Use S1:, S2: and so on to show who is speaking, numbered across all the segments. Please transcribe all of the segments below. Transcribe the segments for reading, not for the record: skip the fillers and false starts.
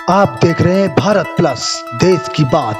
S1: आप देख रहे हैं भारत प्लस देश की बात।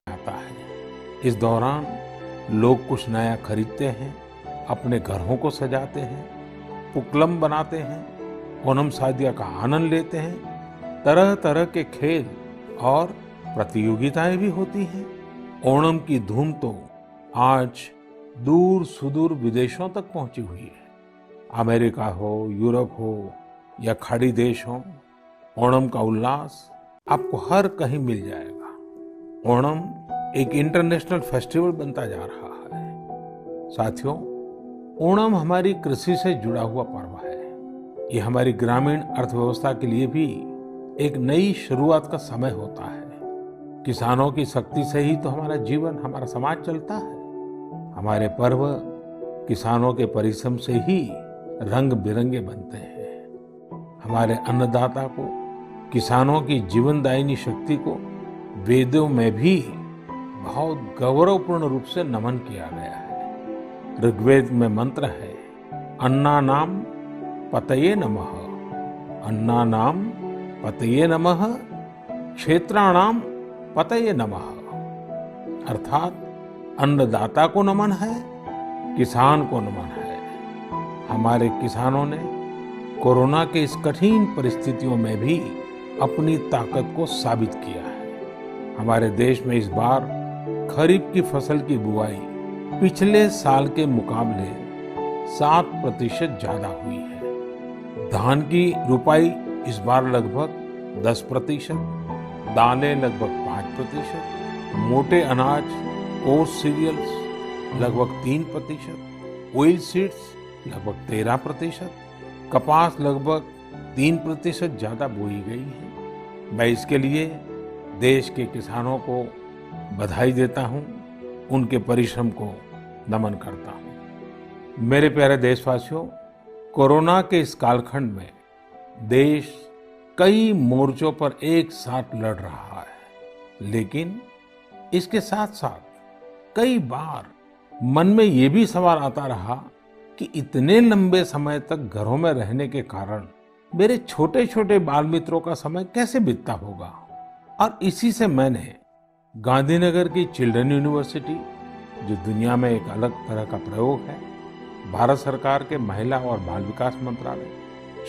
S2: आता है। इस दौरान लोग कुछ नया खरीदते हैं, अपने घरों को सजाते हैं, पुक्कलम बनाते हैं, ओणम सादिया का आनंद लेते हैं। तरह तरह के खेल और प्रतियोगिताएं भी होती हैं। ओणम की धूम तो आज दूर सुदूर विदेशों तक पहुंची हुई है। अमेरिका हो, यूरोप हो या खाड़ी देश हो, ओणम का उल्लास आपको हर कहीं मिल जाएगा। ओणम एक इंटरनेशनल फेस्टिवल बनता जा रहा है। साथियों, ओणम हमारी कृषि से जुड़ा हुआ पर्व है। ये हमारी ग्रामीण अर्थव्यवस्था के लिए भी एक नई शुरुआत का समय होता है। किसानों की शक्ति से ही तो हमारा जीवन, हमारा समाज चलता है। हमारे पर्व किसानों के परिश्रम से ही रंग बिरंगे बनते हैं। हमारे अन्नदाता को, किसानों की जीवनदायिनी शक्ति को वेदों में भी बहुत गौरवपूर्ण रूप से नमन किया गया है। ऋग्वेद में मंत्र है, अन्नानाम पतये नमः, अन्नानाम पतये नमः, क्षेत्राणाम पतये नमः। अर्थात अन्नदाता को नमन है, किसान को नमन है। हमारे किसानों ने कोरोना के इस कठिन परिस्थितियों में भी अपनी ताकत को साबित किया है। हमारे देश में इस बार खरीफ की फसल की बुआई पिछले साल के मुकाबले 7% ज्यादा हुई है। धान की रुपाई इस बार लगभग 10%, दालें लगभग 5%, मोटे अनाज, कोर्स सीरियल्स लगभग 3%, ऑयल सीड्स लगभग 13%, कपास लगभग 3% ज्यादा बोई गई है। मैं इसके लिए देश के किसानों को बधाई देता हूं, उनके परिश्रम को नमन करता हूं। मेरे प्यारे देशवासियों, कोरोना के इस कालखंड में देश कई मोर्चों पर एक साथ लड़ रहा है, लेकिन इसके साथ साथ कई बार मन में ये भी सवाल आता रहा कि इतने लंबे समय तक घरों में रहने के कारण मेरे छोटे छोटे बाल मित्रों का समय कैसे बीतता होगा। और इसी से मैंने गांधीनगर की चिल्ड्रन यूनिवर्सिटी, जो दुनिया में एक अलग तरह का प्रयोग है, भारत सरकार के महिला और बाल विकास मंत्रालय,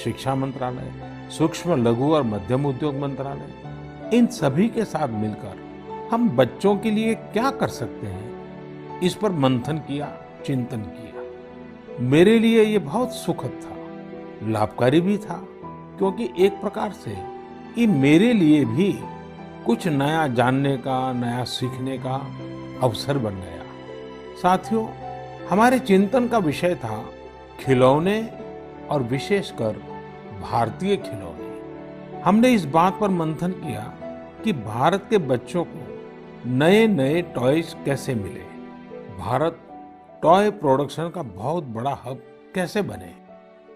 S2: शिक्षा मंत्रालय, सूक्ष्म लघु और मध्यम उद्योग मंत्रालय, इन सभी के साथ मिलकर हम बच्चों के लिए क्या कर सकते हैं, इस पर मंथन किया, चिंतन किया। मेरे लिए ये बहुत सुखद था, लाभकारी भी था, क्योंकि एक प्रकार से ये मेरे लिए भी कुछ नया जानने का, नया सीखने का अवसर बन गया। साथियों, हमारे चिंतन का विषय था खिलौने और विशेषकर भारतीय खिलौने। हमने इस बात पर मंथन किया कि भारत के बच्चों को नए नए टॉयज कैसे मिले, भारत टॉय प्रोडक्शन का बहुत बड़ा हब कैसे बने।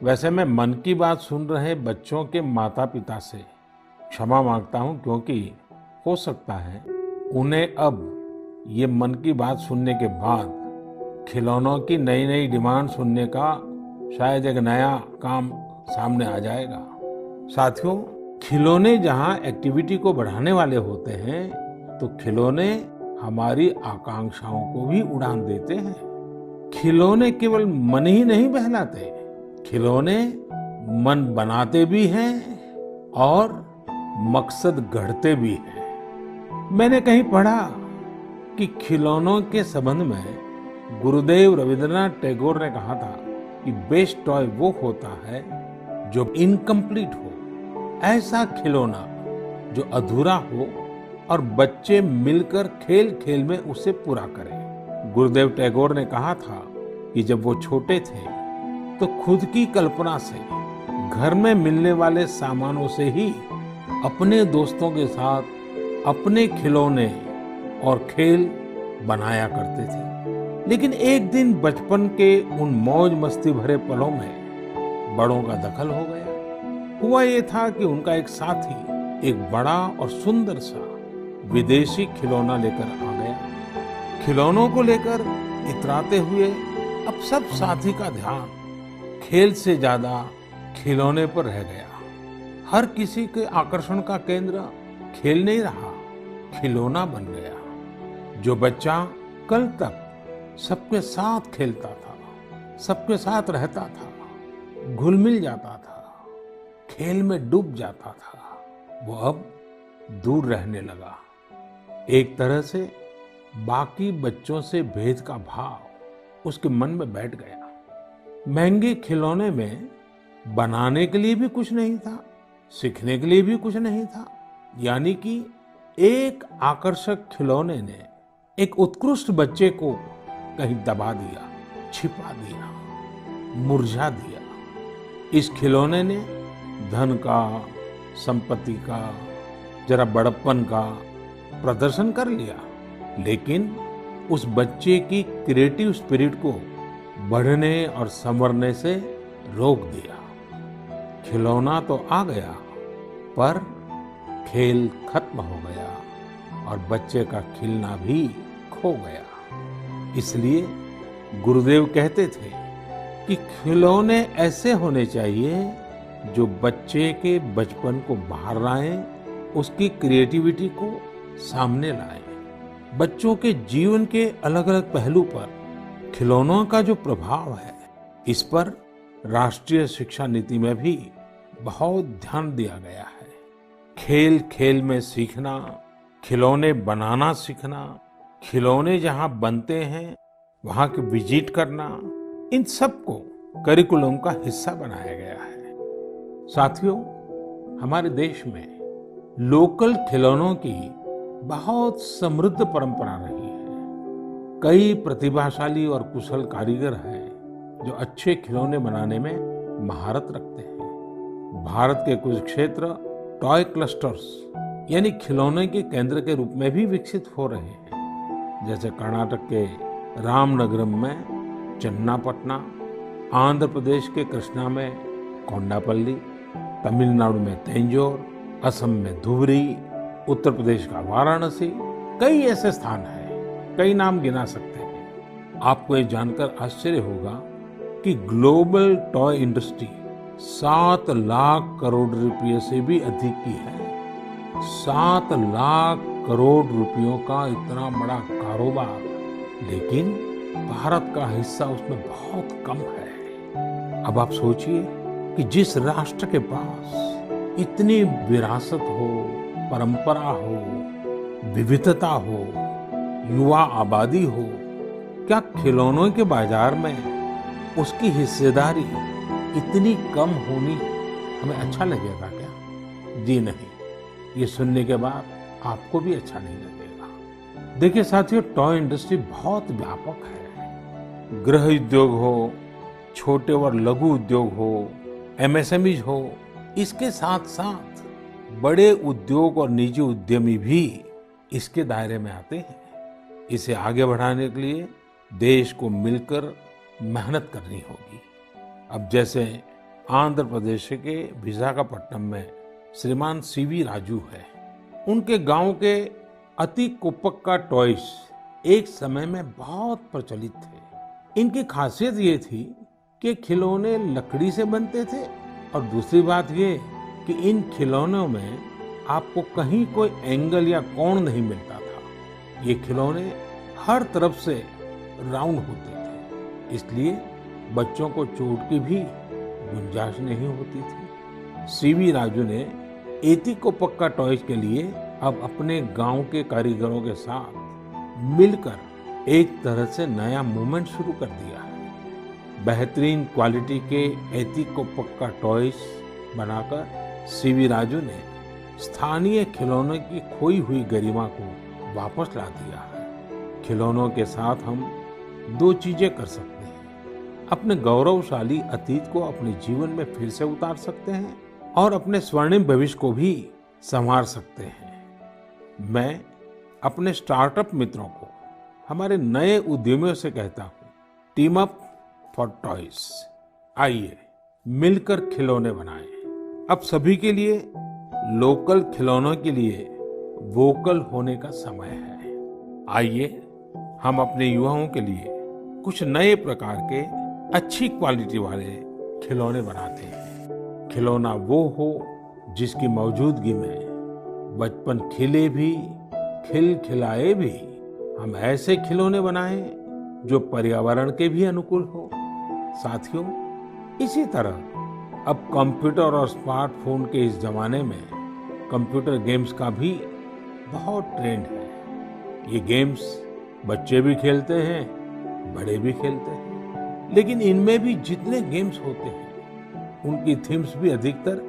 S2: वैसे मैं मन की बात सुन रहे बच्चों के माता पिता से क्षमा मांगता हूं, क्योंकि हो सकता है उन्हें अब ये मन की बात सुनने के बाद खिलौनों की नई नई डिमांड सुनने का शायद एक नया काम सामने आ जाएगा। साथियों, खिलौने जहां एक्टिविटी को बढ़ाने वाले होते हैं, तो खिलौने हमारी आकांक्षाओं को भी उड़ान देते हैं। खिलौने केवल मन ही नहीं बहलाते, खिलौने मन बनाते भी हैं और मकसद गढ़ते भी हैं। मैंने कहीं पढ़ा कि खिलौनों के संबंध में गुरुदेव रविंद्रनाथ टैगोर ने कहा था कि बेस्ट टॉय वो होता है जो इनकम्प्लीट हो, ऐसा खिलौना जो अधूरा हो और बच्चे मिलकर खेल खेल में उसे पूरा करें। गुरुदेव टैगोर ने कहा था कि जब वो छोटे थे तो खुद की कल्पना से घर में मिलने वाले सामानों से ही अपने दोस्तों के साथ अपने खिलौने और खेल बनाया करते थे। लेकिन एक दिन बचपन के उन मौज मस्ती भरे पलों में बड़ों का दखल हो गया। हुआ ये था कि उनका एक साथी एक बड़ा और सुंदर सा विदेशी खिलौना लेकर आ गया। खिलौनों को लेकर इतराते हुए अब सब साथी का ध्यान खेल से ज्यादा खिलौने पर रह गया। हर किसी के आकर्षण का केंद्र खेल नहीं रहा, खिलौना बन गया। जो बच्चा कल तक सबके साथ खेलता था, सबके साथ रहता था, घुल मिल जाता था, खेल में डूब जाता था, वो अब दूर रहने लगा। एक तरह से बाकी बच्चों से भेद का भाव उसके मन में बैठ गया। महंगे खिलौने में बनाने के लिए भी कुछ नहीं था, सीखने के लिए भी कुछ नहीं था। यानी कि एक आकर्षक खिलौने ने एक उत्कृष्ट बच्चे को कहीं दबा दिया, छिपा दिया, मुरझा दिया। इस खिलौने ने धन का, संपत्ति का, जरा बड़प्पन का प्रदर्शन कर लिया, लेकिन उस बच्चे की क्रिएटिव स्पिरिट को बढ़ने और संवरने से रोक दिया। खिलौना तो आ गया, पर खेल खत्म हो गया और बच्चे का खिलना भी खो गया। इसलिए गुरुदेव कहते थे कि खिलौने ऐसे होने चाहिए जो बच्चे के बचपन को बाहर लाएं, उसकी क्रिएटिविटी को सामने लाएं। बच्चों के जीवन के अलग अलग पहलू पर खिलौनों का जो प्रभाव है, इस पर राष्ट्रीय शिक्षा नीति में भी बहुत ध्यान दिया गया है। खेल खेल में सीखना, खिलौने बनाना सीखना, खिलौने जहां बनते हैं वहां की विजिट करना, इन सबको करिकुलम का हिस्सा बनाया गया है। साथियों, हमारे देश में लोकल खिलौनों की बहुत समृद्ध परंपरा रही है। कई प्रतिभाशाली और कुशल कारीगर हैं जो अच्छे खिलौने बनाने में महारत रखते हैं। भारत के कुछ क्षेत्र टॉय क्लस्टर्स यानी खिलौने के केंद्र के रूप में भी विकसित हो रहे हैं, जैसे कर्नाटक के रामनगरम में चन्नापटना, आंध्र प्रदेश के कृष्णा में कोंडापल्ली, तमिलनाडु में तंजौर, असम में धुबरी, उत्तर प्रदेश का वाराणसी। कई ऐसे स्थान हैं, कई नाम गिना सकते हैं। आपको ये जानकर आश्चर्य होगा कि global toy industry 7 lakh crore रुपए से भी अधिक की है। 7 लाख करोड़ रुपयों का इतना बड़ा कारोबार, लेकिन भारत का हिस्सा उसमें बहुत कम है। अब आप सोचिए कि जिस राष्ट्र के पास इतनी विरासत हो, परंपरा हो, विविधता हो, युवा आबादी हो, क्या खिलौनों के बाजार में उसकी हिस्सेदारी इतनी कम होनी हमें अच्छा लगेगा क्या? जी नहीं, ये सुनने के बाद आपको भी अच्छा नहीं लगेगा। देखिए साथियों, टॉय इंडस्ट्री बहुत व्यापक है। गृह उद्योग हो, छोटे और लघु उद्योग हो, एमएसएमईज हो, इसके साथ साथ बड़े उद्योग और निजी उद्यमी भी इसके दायरे में आते हैं। इसे आगे बढ़ाने के लिए देश को मिलकर मेहनत करनी होगी। अब जैसे आंध्र प्रदेश के विशाखापट्टनम में श्रीमान सीवी राजू है, उनके गांव के अति कुप्पका टॉयज एक समय में बहुत प्रचलित थे। इनकी खासियत ये थी कि खिलौने लकड़ी से बनते थे और दूसरी बात ये कि इन खिलौनों में आपको कहीं कोई एंगल या कोण नहीं मिलता था। ये खिलौने हर तरफ से राउंड होते थे, इसलिए बच्चों को चोट की भी गुंजाइश नहीं होती थी। सीवी राजू ने एतिकोप्पका टॉयज के लिए अब अपने गांव के कारीगरों के साथ मिलकर एक तरह से नया मूवमेंट शुरू कर दिया है। बेहतरीन क्वालिटी के एतिकोप्पका टॉयज बनाकर सीवी राजू ने स्थानीय खिलौनों की खोई हुई गरिमा को वापस ला दिया है। खिलौनों के साथ हम 2 चीजें कर सकते हैं। अपने गौरवशाली अतीत को अपने जीवन में फिर से उतार सकते हैं और अपने स्वर्णिम भविष्य को भी संवार सकते हैं। मैं अपने स्टार्टअप मित्रों को, हमारे नए उद्यमियों से कहता हूँ, टीम अप फॉर टॉयज। आइए मिलकर खिलौने बनाएं। अब सभी के लिए लोकल खिलौनों के लिए वोकल होने का समय है। आइए हम अपने युवाओं के लिए कुछ नए प्रकार के अच्छी क्वालिटी वाले खिलौने बनाते हैं। खिलौना वो हो जिसकी मौजूदगी में बचपन खिले भी, खिलखिलाए भी। हम ऐसे खिलौने बनाएं जो पर्यावरण के भी अनुकूल हो। साथियों, इसी तरह अब कंप्यूटर और स्मार्टफोन के इस जमाने में कंप्यूटर गेम्स का भी बहुत ट्रेंड है। ये गेम्स बच्चे भी खेलते हैं, बड़े भी खेलते हैं, लेकिन इनमें भी जितने गेम्स होते हैं उनकी थीम्स भी अधिकतर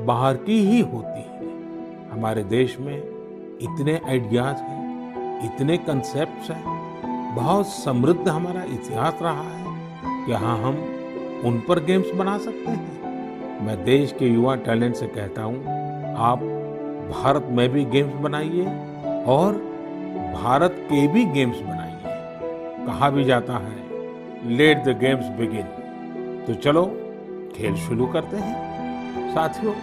S2: बाहर की ही होती है। हमारे देश में इतने आइडियाज हैं, इतने कंसेप्ट्स हैं, बहुत समृद्ध हमारा इतिहास रहा है कि हाँ, हम उन पर गेम्स बना सकते हैं। मैं देश के युवा टैलेंट से कहता हूँ, आप भारत में भी गेम्स बनाइए और भारत के भी गेम्स बनाइए। कहा भी जाता है, लेट द गेम्स बिगिन। तो चलो खेल शुरू करते हैं। साथियों,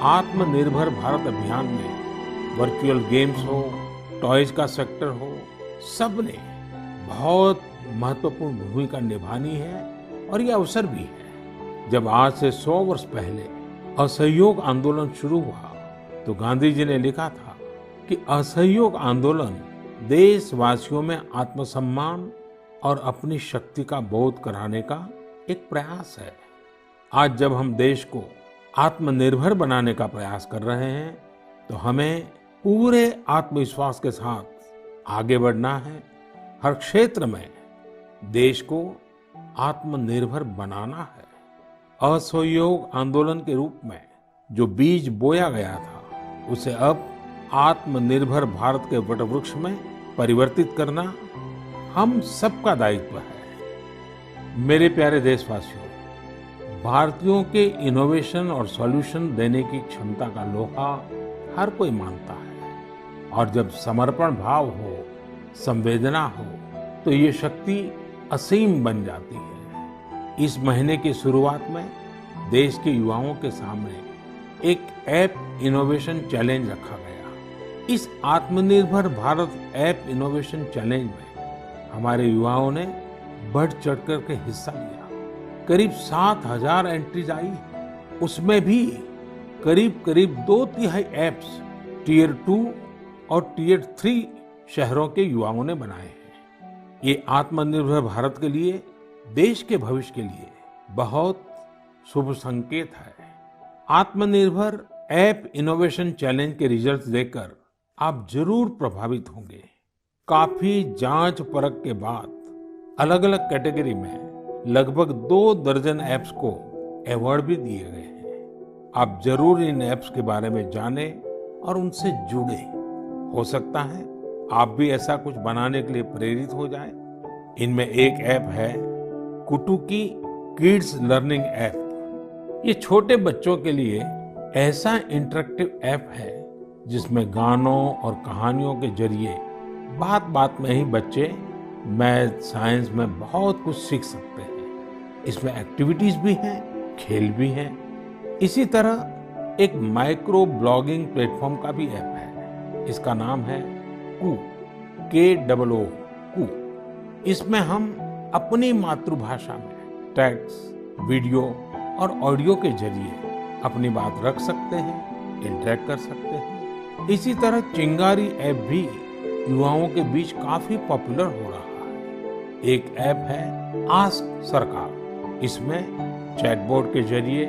S2: आत्मनिर्भर भारत अभियान में वर्चुअल गेम्स हो, टॉयज का सेक्टर हो, सबने बहुत महत्वपूर्ण भूमिका निभानी है और ये अवसर भी है। जब आज से 100 वर्ष पहले असहयोग आंदोलन शुरू हुआ तो गांधी जी ने लिखा था कि असहयोग आंदोलन देशवासियों में आत्मसम्मान और अपनी शक्ति का बोध कराने का एक प्रयास है। आज जब हम देश को आत्मनिर्भर बनाने का प्रयास कर रहे हैं तो हमें पूरे आत्मविश्वास के साथ आगे बढ़ना है। हर क्षेत्र में देश को आत्मनिर्भर बनाना है। असहयोग आंदोलन के रूप में जो बीज बोया गया था उसे अब आत्मनिर्भर भारत के वटवृक्ष में परिवर्तित करना हम सबका दायित्व है। मेरे प्यारे देशवासियों, भारतीयों के इनोवेशन और सॉल्यूशन देने की क्षमता का लोहा हर कोई मानता है और जब समर्पण भाव हो, संवेदना हो तो ये शक्ति असीम बन जाती है। इस महीने की शुरुआत में देश के युवाओं के सामने एक ऐप इनोवेशन चैलेंज रखा गया। इस आत्मनिर्भर भारत ऐप इनोवेशन चैलेंज में हमारे युवाओं ने बढ़ चढ़कर के हिस्सा लिया। करीब 7,000 एंट्रीज आई। उसमें भी करीब करीब 2/3 ऐप्स टियर 2 और टियर 3 शहरों के युवाओं ने बनाए हैं। ये आत्मनिर्भर भारत के लिए, देश के भविष्य के लिए बहुत शुभ संकेत है। आत्मनिर्भर ऐप इनोवेशन चैलेंज के रिजल्ट्स देखकर आप जरूर प्रभावित होंगे। काफी जांच परख के बाद अलग अलग कैटेगरी में लगभग 2 दर्जन ऐप्स को अवार्ड भी दिए गए हैं। आप जरूर इन ऐप्स के बारे में जानें और उनसे जुड़े। हो सकता है आप भी ऐसा कुछ बनाने के लिए प्रेरित हो जाएं। इनमें एक ऐप है कुटुकी किड्स लर्निंग ऐप। ये छोटे बच्चों के लिए ऐसा इंटरेक्टिव ऐप है जिसमें गानों और कहानियों के जरिए बात बात में ही बच्चे मैथ साइंस में बहुत कुछ सीख सकते हैं। इसमें एक्टिविटीज भी हैं, खेल भी हैं। इसी तरह एक माइक्रो ब्लॉगिंग प्लेटफॉर्म का भी ऐप है। इसका नाम है कू, KOO कू। इसमें हम अपनी मातृभाषा में टेक्स्ट, वीडियो और ऑडियो के जरिए अपनी बात रख सकते हैं, इंटरेक्ट कर सकते हैं। इसी तरह चिंगारी ऐप भी युवाओं के बीच काफी पॉपुलर हो रहा है। एक ऐप है आस्क सरकार। इसमें चैटबॉट के जरिए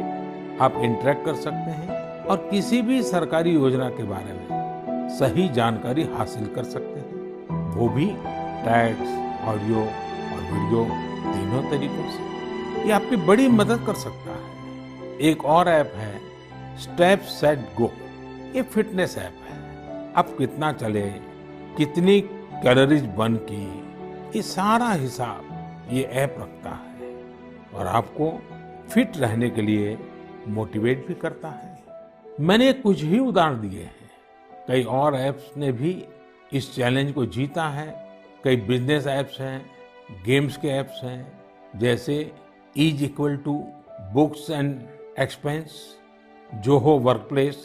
S2: आप इंटरेक्ट कर सकते हैं और किसी भी सरकारी योजना के बारे में सही जानकारी हासिल कर सकते हैं, वो भी टेक्स्ट, ऑडियो और वीडियो तीनों तरीकों से। ये आपकी बड़ी मदद कर सकता है। एक और ऐप है स्टेप सेट गो। ये फिटनेस ऐप है। आप कितना चले, कितनी कैलोरीज बर्न की, ये सारा हिसाब ये ऐप रखता है और आपको फिट रहने के लिए मोटिवेट भी करता है। मैंने कुछ ही उदाहरण दिए हैं। कई और ऐप्स ने भी इस चैलेंज को जीता है। कई बिजनेस ऐप्स हैं, गेम्स के ऐप्स हैं, जैसे = books and expense, Zoho workplace,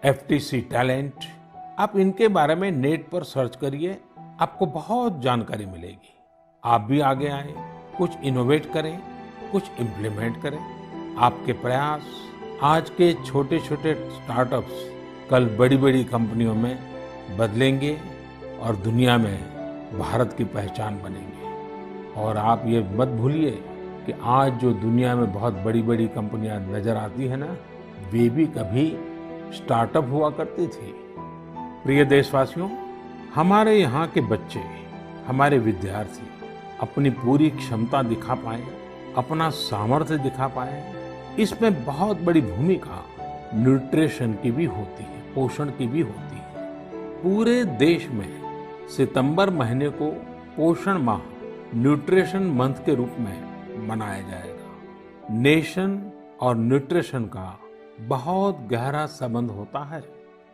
S2: FTC talent. आप इनके बारे में नेट पर सर्च करिए, आपको बहुत जानकारी मिलेगी। आप भी आगे आए, कुछ इनोवेट करें, कुछ इम्प्लीमेंट करें। आपके प्रयास आज के छोटे छोटे स्टार्टअप्स कल बड़ी बड़ी कंपनियों में बदलेंगे और दुनिया में भारत की पहचान बनेंगे। और आप ये मत भूलिए कि आज जो दुनिया में बहुत बड़ी बड़ी कंपनियां नजर आती है ना, वे भी कभी स्टार्टअप हुआ करती थी। प्रिय देशवासियों, हमारे यहाँ के बच्चे, हमारे विद्यार्थी अपनी पूरी क्षमता दिखा पाए, अपना सामर्थ्य दिखा पाए, इसमें बहुत बड़ी भूमिका न्यूट्रिशन की भी होती है, पोषण की भी होती है। पूरे देश में सितंबर महीने को पोषण माह, न्यूट्रिशन मंथ के रूप में मनाया जाएगा। नेशन और न्यूट्रिशन का बहुत गहरा संबंध होता है।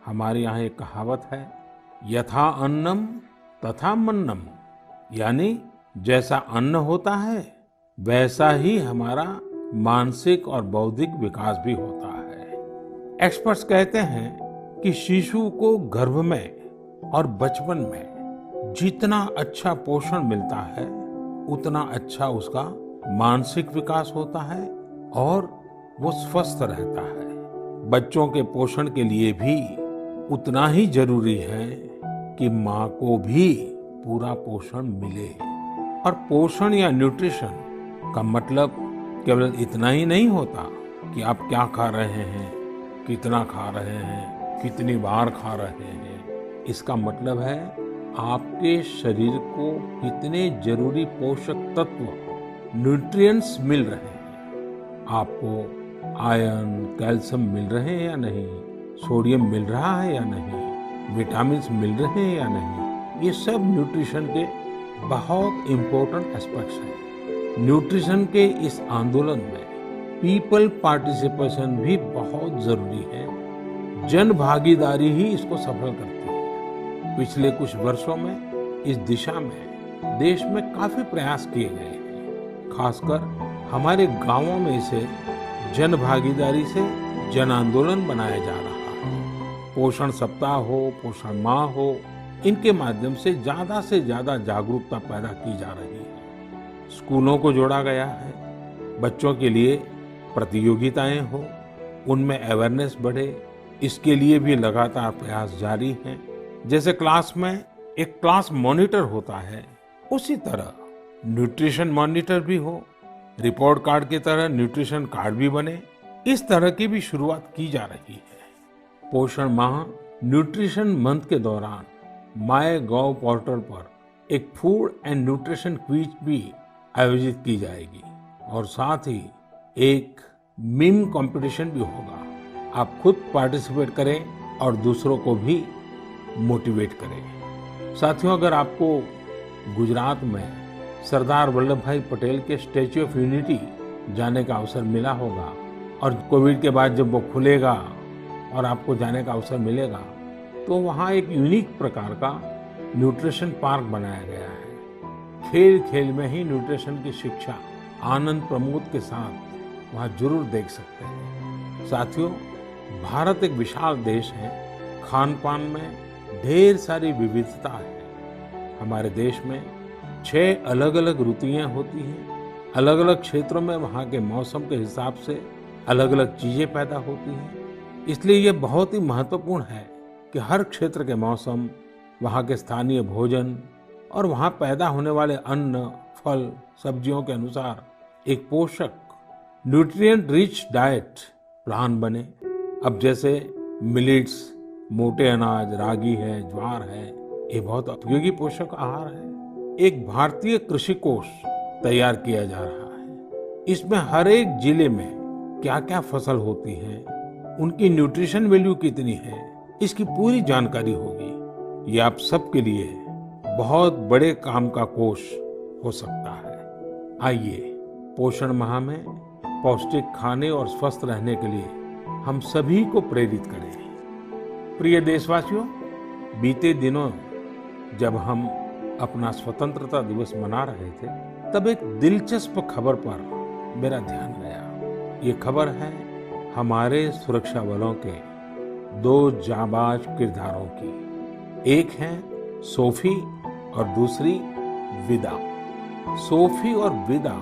S2: हमारे यहाँ एक कहावत है, यथा अन्नम तथा मन्नम, यानी जैसा अन्न होता है वैसा ही हमारा मानसिक और बौद्धिक विकास भी होता है। एक्सपर्ट्स कहते हैं कि शिशु को गर्भ में और बचपन में जितना अच्छा पोषण मिलता है उतना अच्छा उसका मानसिक विकास होता है और वो स्वस्थ रहता है। बच्चों के पोषण के लिए भी उतना ही जरूरी है कि माँ को भी पूरा पोषण मिले। और पोषण या न्यूट्रिशन का मतलब केवल इतना ही नहीं होता कि आप क्या खा रहे हैं, कितना खा रहे हैं, कितनी बार खा रहे हैं। इसका मतलब है आपके शरीर को कितने जरूरी पोषक तत्व, न्यूट्रिएंट्स मिल रहे हैं। आपको आयरन, कैल्शियम मिल रहे हैं या नहीं, सोडियम मिल रहा है या नहीं, विटामिन्स मिल रहे हैं या नहीं, ये सब न्यूट्रिशन के बहुत इंपॉर्टेंट एस्पेक्ट्स हैं। न्यूट्रिशन के इस आंदोलन में पीपल पार्टिसिपेशन भी बहुत जरूरी है। जन भागीदारी ही इसको सफल करती है। पिछले कुछ वर्षों में इस दिशा में देश में काफी प्रयास किए गए हैं। खासकर हमारे गांवों में इसे जन भागीदारी से जन आंदोलन बनाया जा रहा है। पोषण सप्ताह हो, पोषण माह हो, इनके माध्यम से ज्यादा जागरूकता पैदा की जा रही है। स्कूलों को जोड़ा गया है, बच्चों के लिए प्रतियोगिताएं हो, उनमें अवेयरनेस बढ़े, इसके लिए भी लगातार प्रयास जारी हैं। जैसे क्लास में एक क्लास मॉनिटर होता है, उसी तरह न्यूट्रिशन मॉनिटर भी हो, रिपोर्ट कार्ड की तरह न्यूट्रिशन कार्ड भी बने, इस तरह की भी शुरुआत की जा रही है। पोषण माह न्यूट्रिशन मंथ के दौरान माय गॉव पोर्टल पर एक फूड एंड न्यूट्रिशन क्विज भी आयोजित की जाएगी और साथ ही एक मीम कंपटीशन भी होगा। आप खुद पार्टिसिपेट करें और दूसरों को भी मोटिवेट करें। साथियों, अगर आपको गुजरात में सरदार वल्लभ भाई पटेल के स्टैच्यू ऑफ यूनिटी जाने का अवसर मिला होगा और कोविड के बाद जब वो खुलेगा और आपको जाने का अवसर मिलेगा, तो वहाँ एक यूनिक प्रकार का न्यूट्रिशन पार्क बनाया गया है। खेल खेल में ही न्यूट्रिशन की शिक्षा आनंद प्रमोद के साथ वहाँ जरूर देख सकते हैं। साथियों, भारत एक विशाल देश है, खान पान में ढेर सारी विविधता है। हमारे देश में 6 अलग अलग ऋतुएं होती हैं। अलग अलग क्षेत्रों में वहाँ के मौसम के हिसाब से अलग अलग चीजें पैदा होती हैं। इसलिए ये बहुत ही महत्वपूर्ण है कि हर क्षेत्र के मौसम, वहाँ के स्थानीय भोजन और वहाँ पैदा होने वाले अन्न, फल, सब्जियों के अनुसार एक पोषक न्यूट्रिएंट रिच डाइट प्लान बने। अब जैसे मिलेट्स, मोटे अनाज, रागी है, ज्वार है, ये बहुत उपयोगी पोषक आहार है। एक भारतीय कृषि कोष तैयार किया जा रहा है। इसमें हर एक जिले में क्या क्या फसल होती है, उनकी न्यूट्रिशन वैल्यू कितनी है, इसकी पूरी जानकारी होगी। ये आप सबके लिए बहुत बड़े काम का कोष हो सकता है। आइए, पोषण माह में पौष्टिक खाने और स्वस्थ रहने के लिए हम सभी को प्रेरित करें। प्रिय देशवासियों, बीते दिनों जब हम अपना स्वतंत्रता दिवस मना रहे थे, तब एक दिलचस्प खबर पर मेरा ध्यान गया। ये खबर है हमारे सुरक्षा बलों के 2 जाबाज किरदारों की। एक है सोफी और दूसरी विदा। सोफी और विदा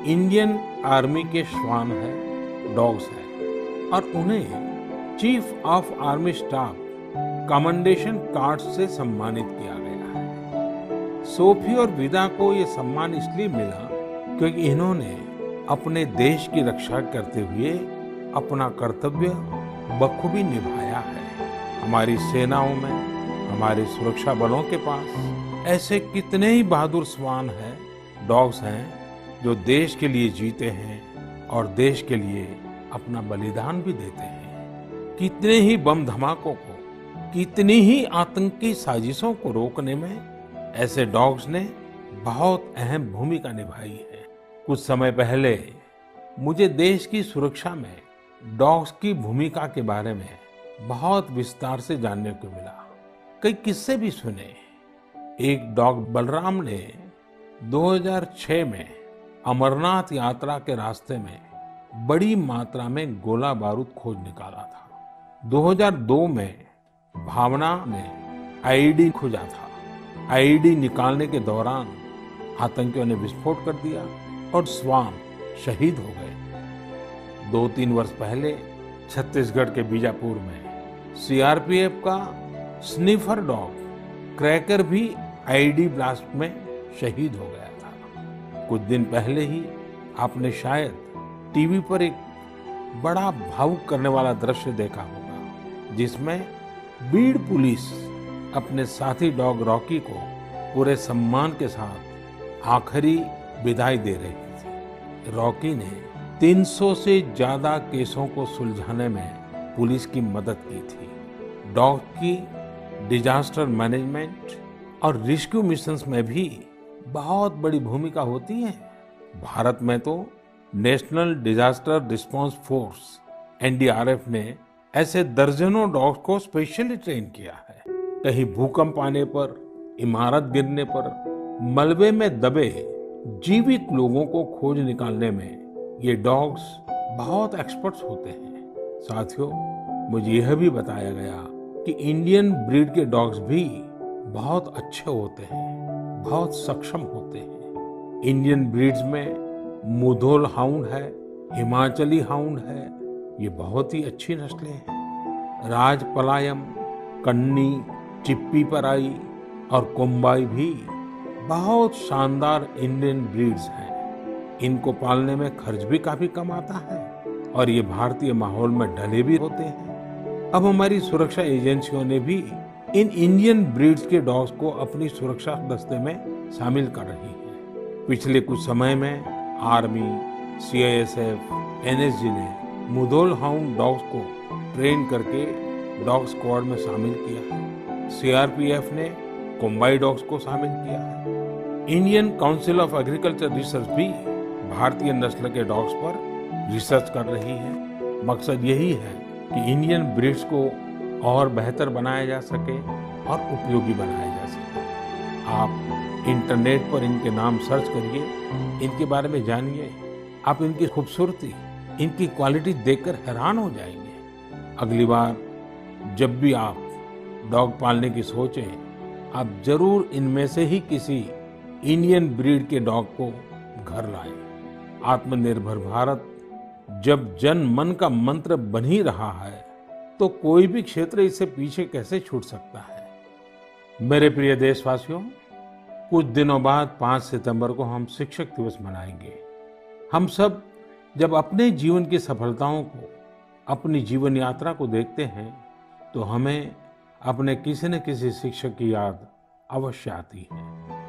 S2: इंडियन आर्मी के श्वान है, डॉग्स है, और उन्हें chief of army staff commendation card से सम्मानित किया गया है। सोफी और विदा को ये सम्मान इसलिए मिला क्योंकि इन्होंने अपने देश की रक्षा करते हुए अपना कर्तव्य बखूबी निभाया है। हमारी सेनाओं में, हमारे सुरक्षा बलों के पास ऐसे कितने ही बहादुर श्वान हैं, डॉग्स हैं, जो देश के लिए जीते हैं और देश के लिए अपना बलिदान भी देते हैं। कितने ही बम धमाकों को, कितनी ही आतंकी साजिशों को रोकने में ऐसे डॉग्स ने बहुत अहम भूमिका निभाई है। कुछ समय पहले मुझे देश की सुरक्षा में डॉग्स की भूमिका के बारे में बहुत विस्तार से जानने को मिला। कई किस्से भी सुने। एक डॉग बलराम ने 2006 में अमरनाथ यात्रा के रास्ते में बड़ी मात्रा में गोला बारूद खोज निकाला था। 2002 में भावना ने आईईडी खोजा था। आईईडी निकालने के दौरान आतंकियों ने विस्फोट कर दिया और श्वान शहीद हो गए। 2-3 वर्ष पहले छत्तीसगढ़ के बीजापुर में सीआरपीएफ का स्निफर डॉग क्रैकर भी आईईडी ब्लास्ट में शहीद हो गया था। कुछ दिन पहले ही आपने शायद टीवी पर एक बड़ा भावुक करने वाला दृश्य देखा होगा, जिसमें बीड़ पुलिस अपने साथी डॉग रॉकी को पूरे सम्मान के साथ आखिरी विदाई दे रही थी। रॉकी ने 300 से ज्यादा केसों को सुलझाने में पुलिस की मदद की थी। डॉग की डिजास्टर मैनेजमेंट और रेस्क्यू मिशंस में भी बहुत बड़ी भूमिका होती है। भारत में तो national disaster response force NDRF ने ऐसे दर्जनों डॉग्स को स्पेशली ट्रेन किया है। कहीं भूकंप आने पर, इमारत गिरने पर, मलबे में दबे जीवित लोगों को खोज निकालने में ये डॉग्स बहुत एक्सपर्ट्स होते हैं। साथियों, मुझे यह भी बताया गया कि इंडियन ब्रीड के डॉग्स भी बहुत अच्छे होते हैं, बहुत सक्षम होते हैं। इंडियन ब्रीड्स में मुधोल हाउंड है, हिमाचली हाउंड है, ये बहुत ही अच्छी नस्लें हैं। राजपलायम, कन्नी, चिप्पी पराई और कोम्बाई भी बहुत शानदार इंडियन ब्रीड्स हैं। इनको पालने में खर्च भी काफी कम आता है और ये भारतीय माहौल में ढले भी होते हैं। अब हमारी सुरक्षा एजेंसियों ने भी इन इंडियन ब्रीड्स के डॉग्स को अपनी सुरक्षा दस्ते में शामिल कर रही है। पिछले कुछ समय में आर्मी, सीआईएसएफ, एनएसजी ने मुधोल हाउंड डॉग्स को ट्रेन करके डॉग स्क्वाड में शामिल किया है। सीआरपीएफ ने कोम्बाई डॉग्स को शामिल किया है। Indian council of agriculture research भी भारतीय नस्ल के डॉग्स पर रिसर्च कर रही है। मकसद यही है कि इंडियन ब्रीड्स को और बेहतर बनाया जा सके और उपयोगी बनाया जा सके। आप इंटरनेट पर इनके नाम सर्च करिए, इनके बारे में जानिए। आप इनकी खूबसूरती, इनकी क्वालिटी देखकर हैरान हो जाएंगे। अगली बार जब भी आप डॉग पालने की सोचें, आप जरूर इनमें से ही किसी इंडियन ब्रीड के डॉग को घर लाएं। आत्मनिर्भर भारत जब जन मन का मंत्र बन ही रहा है, तो कोई भी क्षेत्र इससे पीछे कैसे छूट सकता है। मेरे प्रिय देशवासियों, कुछ दिनों बाद 5 सितंबर को हम शिक्षक दिवस मनाएंगे। हम सब जब अपने जीवन की सफलताओं को, अपनी जीवन यात्रा को देखते हैं, तो हमें अपने किसी न किसी शिक्षक की याद अवश्य आती है।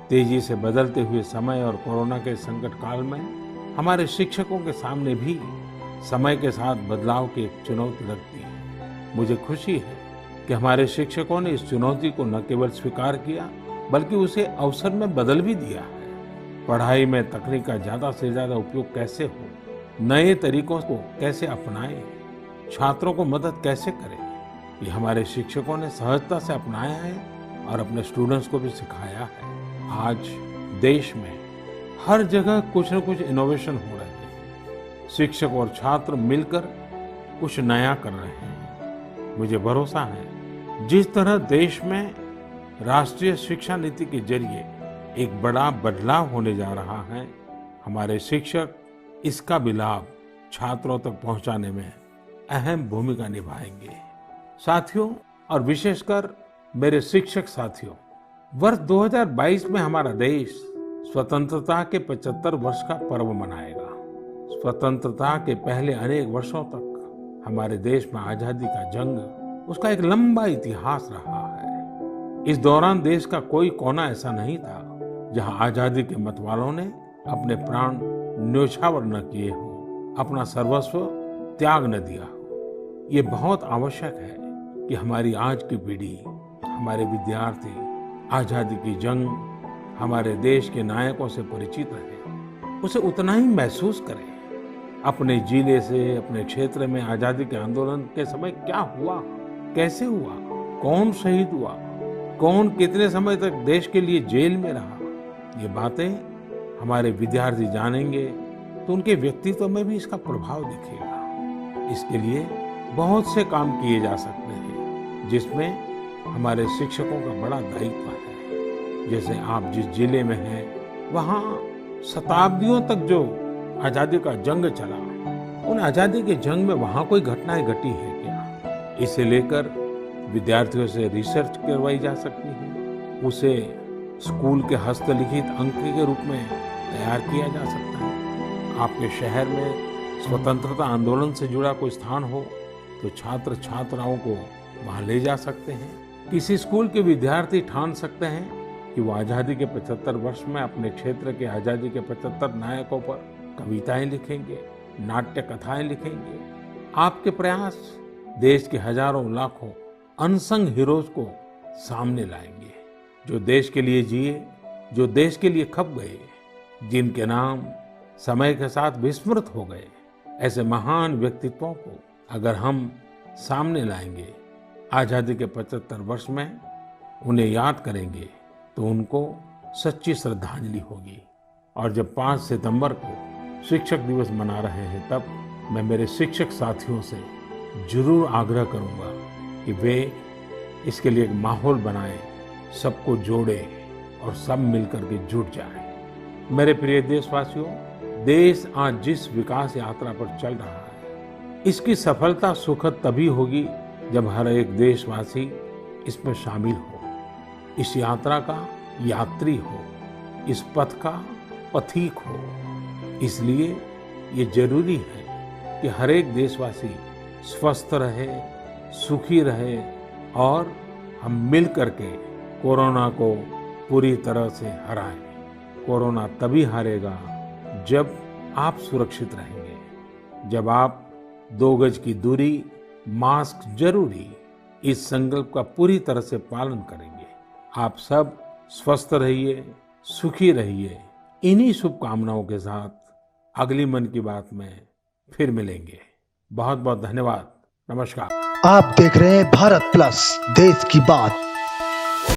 S2: तेजी से बदलते हुए समय और कोरोना के संकट काल में हमारे शिक्षकों के सामने भी समय के साथ बदलाव की एक चुनौती लगती है। मुझे खुशी है कि हमारे शिक्षकों ने इस चुनौती को न केवल स्वीकार किया, बल्कि उसे अवसर में बदल भी दिया है। पढ़ाई में तकनीक का ज्यादा से ज्यादा उपयोग कैसे हो, नए तरीकों को कैसे अपनाएं, छात्रों को मदद कैसे करें, ये हमारे शिक्षकों ने सहजता से अपनाया है और अपने स्टूडेंट्स को भी सिखाया है। आज देश में हर जगह कुछ न कुछ इनोवेशन हो रहे हैं। शिक्षक और छात्र मिलकर कुछ नया कर रहे हैं। मुझे भरोसा है, जिस तरह देश में राष्ट्रीय शिक्षा नीति के जरिए एक बड़ा बदलाव होने जा रहा है, हमारे शिक्षक इसका भी लाभ छात्रों तक पहुंचाने में अहम भूमिका निभाएंगे। साथियों, और विशेषकर मेरे शिक्षक साथियों, वर्ष 2022 में हमारा देश स्वतंत्रता के 75 वर्ष का पर्व मनाएगा। स्वतंत्रता के पहले अनेक वर्षों तक हमारे देश में आजादी का जंग, उसका एक लंबा इतिहास रहा है। इस दौरान देश का कोई कोना ऐसा नहीं था जहां आजादी के मतवालों ने अपने प्राण न्योछावर न किए हो, अपना सर्वस्व त्याग न दिया हो। ये बहुत आवश्यक है कि हमारी आज की पीढ़ी, हमारे विद्यार्थी आजादी की जंग, हमारे देश के नायकों से परिचित रहे, उसे उतना ही महसूस करें। अपने जिले से, अपने क्षेत्र में आजादी के आंदोलन के समय क्या हुआ, कैसे हुआ, कौन शहीद हुआ, कौन कितने समय तक देश के लिए जेल में रहा, ये बातें हमारे विद्यार्थी जानेंगे तो उनके व्यक्तित्व में भी इसका प्रभाव दिखेगा। इसके लिए बहुत से काम किए जा सकते हैं, जिसमें हमारे शिक्षकों का बड़ा दायित्व है। जैसे आप जिस जिले में हैं, वहाँ शताब्दियों तक जो आजादी का जंग चला, उन आजादी के जंग में वहाँ कोई घटनाएं घटी है क्या, इसे लेकर विद्यार्थियों से रिसर्च करवाई जा सकती है। उसे स्कूल के हस्तलिखित अंक के रूप में तैयार किया जा सकता है। आपके शहर में स्वतंत्रता आंदोलन से जुड़ा कोई स्थान हो तो छात्र छात्राओं को वहाँ ले जा सकते हैं। किसी स्कूल के विद्यार्थी ठान सकते हैं कि वो आजादी के 75 वर्ष में अपने क्षेत्र के आजादी के 75 नायकों पर कविताएं लिखेंगे, नाट्य कथाएं लिखेंगे। आपके प्रयास देश के हजारों लाखों अनसंग हीरोज को सामने लाएंगे, जो देश के लिए जिए, जो देश के लिए खप गए, जिनके नाम समय के साथ विस्मृत हो गए। ऐसे महान व्यक्तित्वों को अगर हम सामने लाएंगे, आजादी के 75 वर्ष में उन्हें याद करेंगे, तो उनको सच्ची श्रद्धांजलि होगी। और जब 5 सितंबर को शिक्षक दिवस मना रहे हैं, तब मैं मेरे शिक्षक साथियों से जरूर आग्रह करूंगा कि वे इसके लिए एक माहौल बनाएं, सबको जोड़े और सब मिलकर के जुट जाएं। मेरे प्रिय देशवासियों, देश आज जिस विकास यात्रा पर चल रहा है, इसकी सफलता सुखद तभी होगी जब हर एक देशवासी इसमें शामिल हो, इस यात्रा का यात्री हो, इस पथ का पथिक हो। इसलिए ये जरूरी है कि हर एक देशवासी स्वस्थ रहे, सुखी रहे और हम मिल करके कोरोना को पूरी तरह से हराएं। कोरोना तभी हारेगा जब आप सुरक्षित रहेंगे, जब आप 2 गज की दूरी, मास्क जरूरी, इस संकल्प का पूरी तरह से पालन करेंगे। आप सब स्वस्थ रहिए, सुखी रहिए। इन्हीं शुभकामनाओं के साथ अगली मन की बात में फिर मिलेंगे। बहुत बहुत धन्यवाद। नमस्कार।
S1: आप देख रहे हैं भारत प्लस, देश की बात।